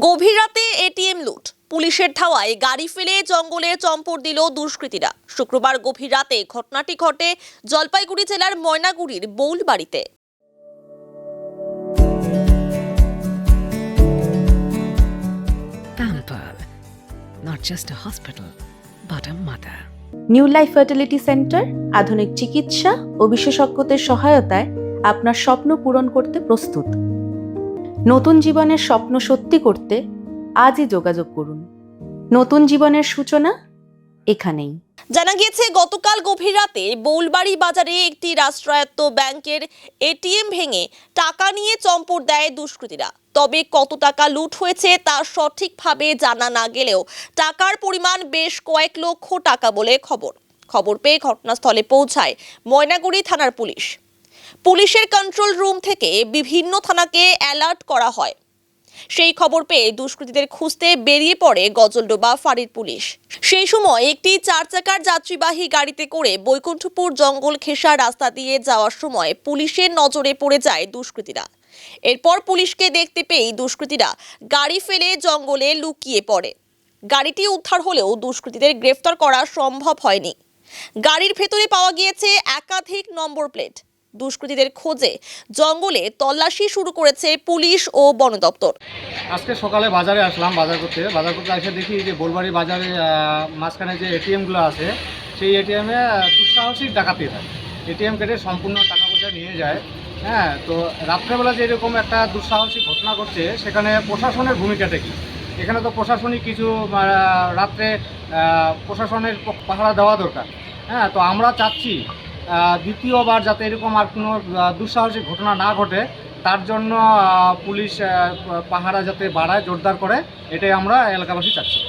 গভীর রাতে এটিএম লুট, পুলিশের ধাওয়ায় গাড়ি ফেলে জঙ্গলে চম্পট দিল দুষ্কৃতীরা। শুক্রবার গভীর রাতে ঘটনাটি ঘটে জলপাইগুড়ি জেলার ময়নাগুড়ির বৌলবাড়িতে। Pampered, not just a hospital, but a mother. New life fertility centre আধুনিক চিকিৎসা ও বিশেষজ্ঞদের সহায়তায় আপনার স্বপ্ন পূরণ করতে প্রস্তুত। নতুন জীবনের স্বপ্ন সত্যি করতে আজই যোগাযোগ করুন। নতুন জীবনের সূচনা এখানেই। জানা গিয়েছে, গতকাল গভীর রাতে বৌলবাড়ি বাজারে একটি রাষ্ট্রায়ত্ত ব্যাংকের এটিএম ভেঙে টাকা নিয়ে চম্পট দেয় দুষ্কৃতীরা। তবে কত টাকা লুট হয়েছে তা সঠিকভাবে জানা না গেলেও টাকার পরিমাণ বেশ কয়েক লক্ষ টাকা বলে খবর পেয়ে ঘটনাস্থলে পৌঁছায় ময়নাগুড়ি থানার পুলিশ। পুলিশের কন্ট্রোল রুম থেকে বিভিন্ন থানাকে অ্যালার্ট করা হয়। সেই খবর পেয়ে দুষ্কৃতীদের খুঁজতে বেরিয়ে পড়ে গজলডোবা ফাঁড়ির পুলিশ। সেই সময় একটি 4 চাকার যাত্রীবাহী গাড়িতে করে বৈকুণ্ঠপুর জঙ্গল ঘেঁষা রাস্তা দিয়ে যাওয়ার সময় পুলিশের নজরে পড়ে যায় দুষ্কৃতীরা। এরপর পুলিশকে দেখতে পেয়ে দুষ্কৃতীরা গাড়ি ফেলে জঙ্গলে লুকিয়ে পড়ে। গাড়িটি উদ্ধার হলেও দুষ্কৃতীদের গ্রেফতার করা সম্ভব হয়নি। গাড়ির ভেতরে পাওয়া গিয়েছে একাধিক নম্বর প্লেট। দুষ্কৃতীদের খোঁজে জঙ্গলে তল্লাশি শুরু করেছে পুলিশ ও বন দপ্তর। আজকে সকালে বাজারে আসলাম, বাজার করতে এসে দেখি যে বোলবাড়ি বাজারে মাঝখানে যে এটিএমগুলো আছে সেই এটিএমে দুঃসাহসিক ডাকাতি হয়। এটিএম কেটে সম্পূর্ণ টাকা পয়সা নিয়ে যায়। হ্যাঁ, তো রাত্রেবেলা যে এরকম একটা দুঃসাহসিক ঘটনা ঘটছে সেখানে প্রশাসনের ভূমিকাটা কী? এখানে তো প্রশাসনিক কিছু রাত্রে প্রশাসনের পাহারা দেওয়া দরকার। হ্যাঁ, তো আমরা চাচ্ছি দ্বিতীয়বার যাতে এরকম আর কোনো দুঃসাহসিক ঘটনা না ঘটে, তার জন্য পুলিশ পাহারা যাতে বাড়ায়, জোরদার করে, এটাই আমরা এলাকাবাসী চাচ্ছি।